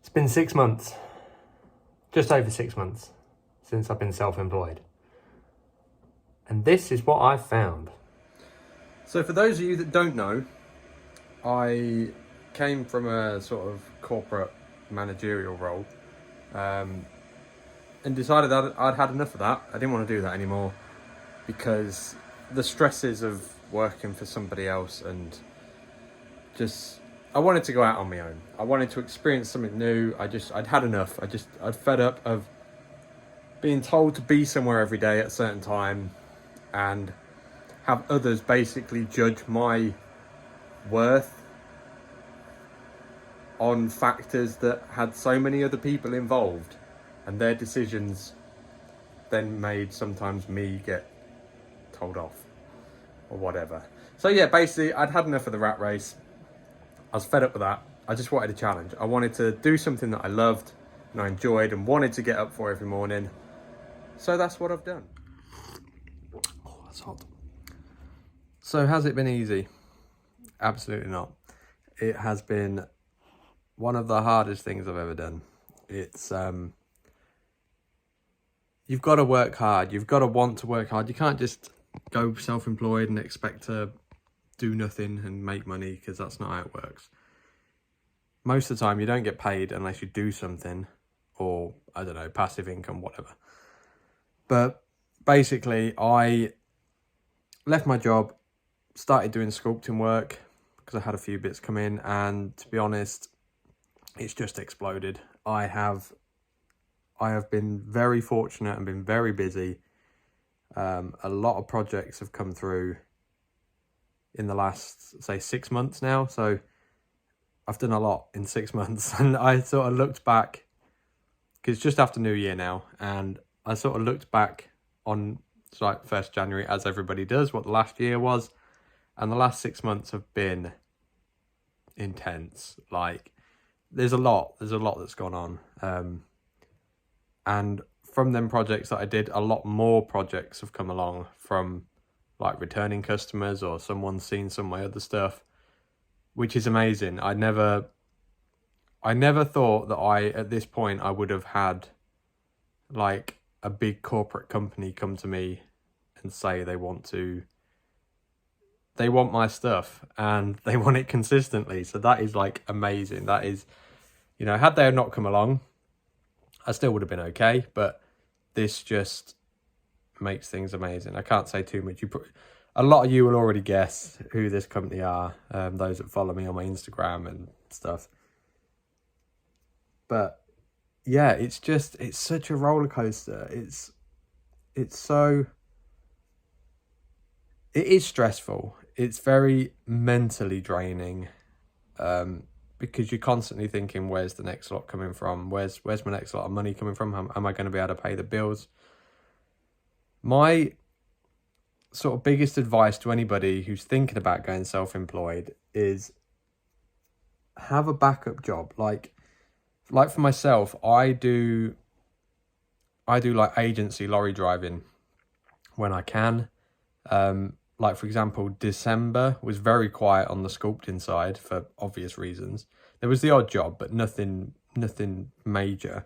It's been 6 months, just over 6 months, since I've been self-employed. And this is what I've found. So for those of you that don't know, I came from a sort of corporate managerial role and decided that I'd had enough of that. I didn't want to do that anymore because the stresses of working for somebody else and just I wanted to go out on my own. I wanted to experience something new. I'd had enough. I'd fed up of being told to be somewhere every day at a certain time and have others basically judge my worth on factors that had so many other people involved, and their decisions then made sometimes me get told off or whatever. So yeah, basically I'd had enough of the rat race. I was fed up with that. I just wanted a challenge. I wanted to do something that I loved and I enjoyed and wanted to get up for every morning. So that's what I've done. Oh, that's hot. So has it been easy? Absolutely not. It has been one of the hardest things I've ever done. It's you've got to work hard. You've got to want to work hard. You can't just go self-employed and expect to do nothing and make money, because that's not how it works. Most of the time you don't get paid unless you do something, or I don't know, passive income, whatever. But basically I left my job, started doing sculpting work because I had a few bits come in, and to be honest, it's just exploded. I have been very fortunate and been very busy. A lot of projects have come through in the last, say, 6 months now. So I've done a lot in 6 months, and I sort of looked back, because it's just after New Year now, and I sort of looked back on like 1st January, as everybody does, what the last year was, and the last 6 months have been intense. Like there's a lot that's gone on, and from them projects that I did, a lot more projects have come along from like returning customers or someone seen some of my other stuff, which is amazing. I never thought that at this point I would have had like a big corporate company come to me and say they want my stuff and they want it consistently. So that is like amazing. That is, had they not come along, I still would have been okay, but this just makes things amazing. I can't say too much. A lot of you will already guess who this company are, those that follow me on my Instagram and stuff. But yeah, it's such a roller coaster. It is stressful. It's very mentally draining, because you're constantly thinking, where's the next lot coming from? Where's my next lot of money coming from? Am I going to be able to pay the bills? My sort of biggest advice to anybody who's thinking about going self-employed is have a backup job. Like for myself, I do like agency lorry driving when I can. Like for example, December was very quiet on the sculpting side for obvious reasons. There was the odd job, but nothing major.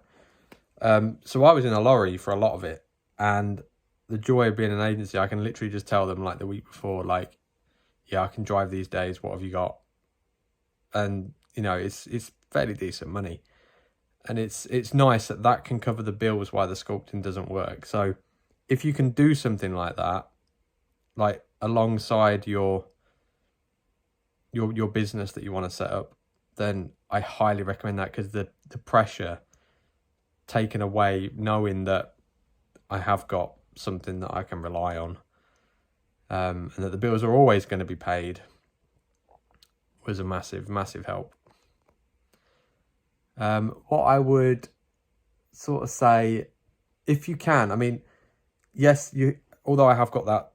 So I was in a lorry for a lot of it, and the joy of being an agency, I can literally just tell them like the week before, like, yeah, I can drive these days. What have you got? And it's fairly decent money, and it's nice that can cover the bills while the sculpting doesn't work. So if you can do something like that, like alongside your business that you want to set up, then I highly recommend that, because the pressure taken away, knowing that I have got something that I can rely on, and that the bills are always going to be paid, was a massive help. What I would sort of say, if you can, I mean, yes, although I have got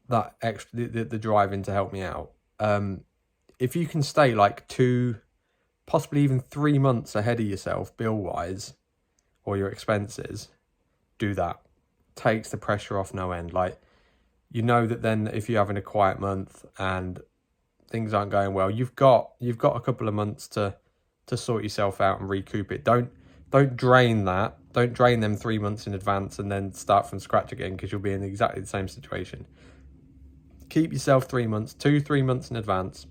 that extra the driving to help me out, if you can stay like 2, possibly even 3 months ahead of yourself bill wise, or your expenses, do that. Takes the pressure off no end. Like, that then if you're having a quiet month and things aren't going well, you've got a couple of months to to sort yourself out and recoup it. Don't drain that. Don't drain them 3 months in advance and then start from scratch again, because you'll be in exactly the same situation. Keep yourself 3 months, 2-3 months in advance.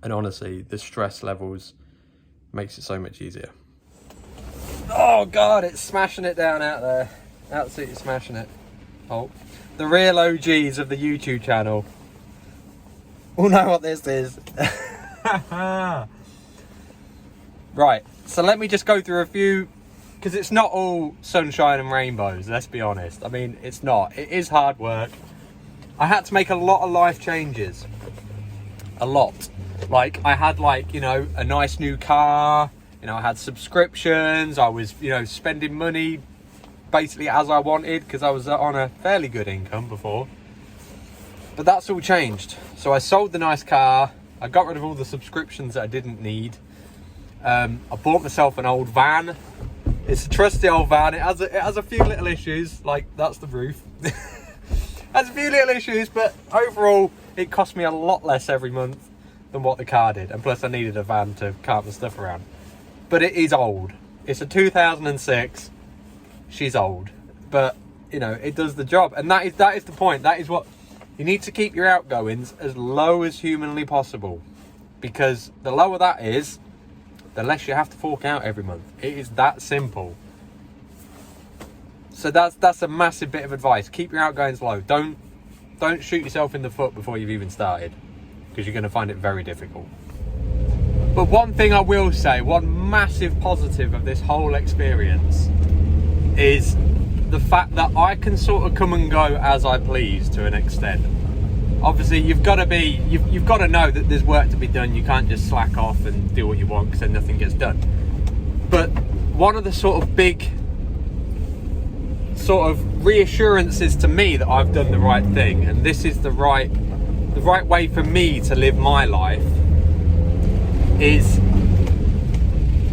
And honestly, the stress levels makes it so much easier. Oh God, it's smashing it down out there. Absolutely smashing it. Oh, the real OGs of the YouTube channel will know what this is. Right, so let me just go through a few, because it's not all sunshine and rainbows, let's be honest. I mean, it's not. It is hard work. I had to make a lot of life changes. A lot. Like, I had, like, you know, a nice new car. You know, I had subscriptions. I was, you know, spending money basically as I wanted, because I was on a fairly good income before. But that's all changed. So I sold the nice car. I got rid of all the subscriptions that I didn't need. I bought myself an old van. It's a trusty old van. It has a few little issues, like that's the roof. It has a few little issues, but overall it cost me a lot less every month than what the car did. And plus I needed a van to cart the stuff around. But it is old. It's a 2006. She's old, but you know, it does the job. And that is the point. That is what you need, to keep your outgoings as low as humanly possible, because the lower that is, the less you have to fork out every month. It is that simple. So that's a massive bit of advice. Keep your outgoings low. Don't shoot yourself in the foot before you've even started, because you're going to find it very difficult. But one thing I will say, one massive positive of this whole experience is the fact that I can sort of come and go as I please to an extent. Obviously, you've got to know that there's work to be done. You can't just slack off and do what you want, because then nothing gets done. But one of the sort of big sort of reassurances to me that I've done the right thing, and this is the right way for me to live my life, is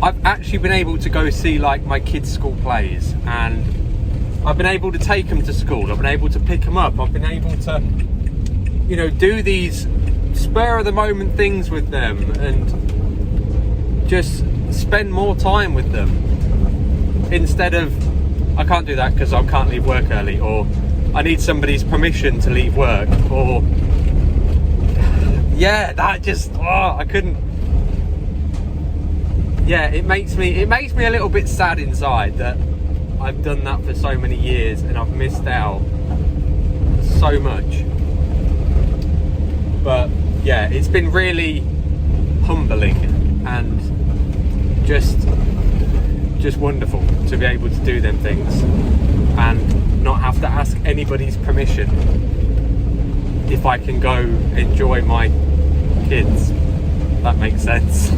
I've actually been able to go see like my kids' school plays, and I've been able to take them to school. I've been able to pick them up. I've been able to, you know, do these spur of the moment things with them and just spend more time with them, instead of, I can't do that because I can't leave work early, or I need somebody's permission to leave work, or yeah, that just, I couldn't. Yeah, it makes me a little bit sad inside that I've done that for so many years and I've missed out so much. But yeah, it's been really humbling and just wonderful to be able to do them things and not have to ask anybody's permission if I can go enjoy my kids. That makes sense.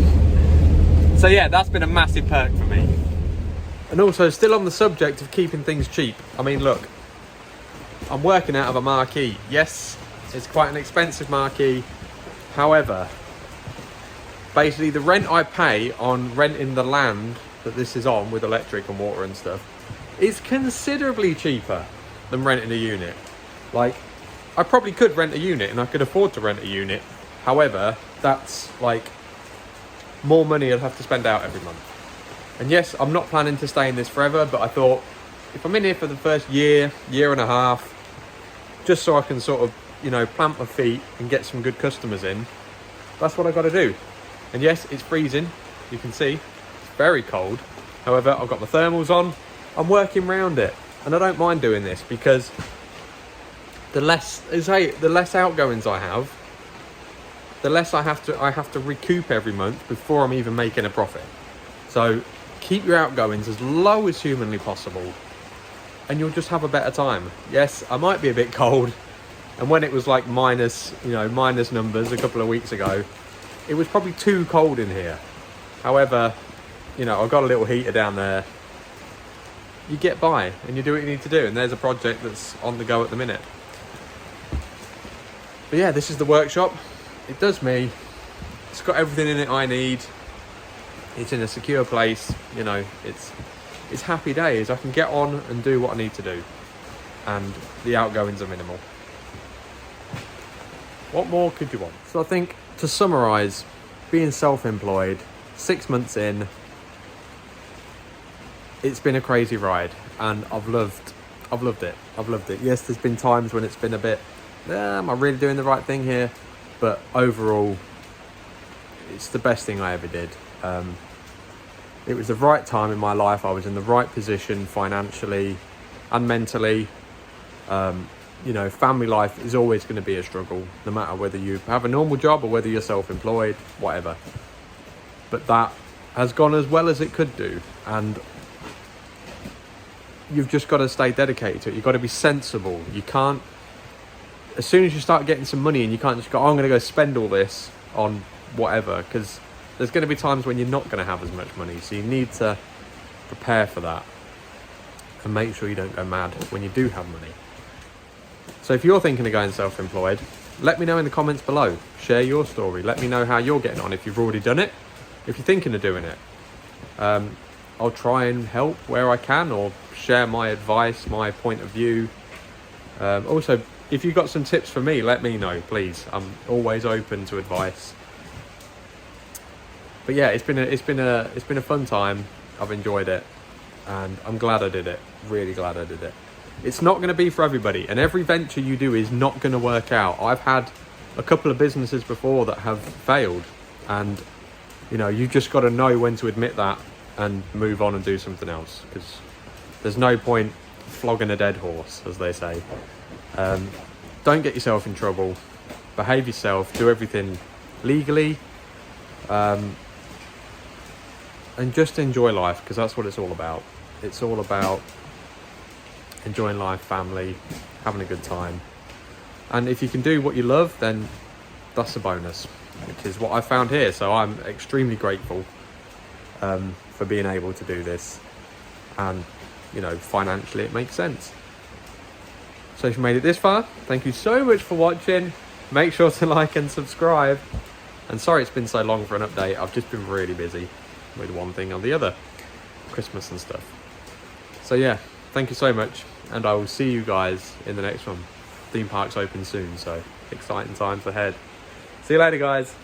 So yeah, that's been a massive perk for me. And also, still on the subject of keeping things cheap, I mean, look, I'm working out of a marquee. Yes, it's quite an expensive marquee. However, basically the rent I pay on renting the land that this is on with electric and water and stuff is considerably cheaper than renting a unit. Like, I probably could rent a unit and I could afford to rent a unit. However, that's like more money I'd have to spend out every month. And yes, I'm not planning to stay in this forever, but I thought if I'm in here for the first year and a half, just so I can sort of, you know, plant my feet and get some good customers in, that's what I got to do. And yes, it's freezing. You can see it's very cold. However, I've got my thermals on. I'm working around it, and I don't mind doing this because the less outgoings I have, the less I have to recoup every month before I'm even making a profit. So keep your outgoings as low as humanly possible and you'll just have a better time. Yes, I might be a bit cold, and when it was like minus numbers a couple of weeks ago, it was probably too cold in here. However, you know, I've got a little heater down there. You get by and you do what you need to do, and there's a project that's on the go at the minute. But yeah, this is the workshop. It does me. It's got everything in it I need. It's in a secure place, you know, it's happy days. I can get on and do what I need to do, and the outgoings are minimal. What more could you want? So I think, to summarise, being self-employed 6 months in, it's been a crazy ride, and I've loved it. I've loved it. Yes, there's been times when it's been a bit, am I really doing the right thing here? But overall, it's the best thing I ever did. It was the right time in my life. I was in the right position financially and mentally. You know, family life is always going to be a struggle, no matter whether you have a normal job or whether you're self-employed, whatever. But that has gone as well as it could do, and you've just got to stay dedicated to it. You've got to be sensible. You can't, as soon as you start getting some money, and you can't just go, oh, I'm going to go spend all this on whatever, because there's going to be times when you're not going to have as much money. So you need to prepare for that and make sure you don't go mad when you do have money. So if you're thinking of going self-employed, let me know in the comments below. Share your story. Let me know how you're getting on, if you've already done it, if you're thinking of doing it. I'll try and help where I can, or share my advice, my point of view. Also, if you've got some tips for me, let me know, please. I'm always open to advice. But yeah, it's been a fun time. I've enjoyed it, and I'm glad I did it. Really glad I did it. It's not going to be for everybody, and every venture you do is not going to work out. I've had a couple of businesses before that have failed, and you know, you just got to know when to admit that and move on and do something else, because there's no point flogging a dead horse, as they say. Don't get yourself in trouble. Behave yourself. Do everything legally. And just enjoy life, because that's what it's all about. It's all about enjoying life, family, having a good time. And if you can do what you love, then that's a bonus, which is what I found here. So I'm extremely grateful for being able to do this. And, you know, financially it makes sense. So if you made it this far, thank you so much for watching. Make sure to like and subscribe. And sorry it's been so long for an update. I've just been really busy with one thing or the other, Christmas and stuff. So yeah, thank you so much, and I will see you guys in the next one. Theme parks open soon, so exciting times ahead. See you later, guys.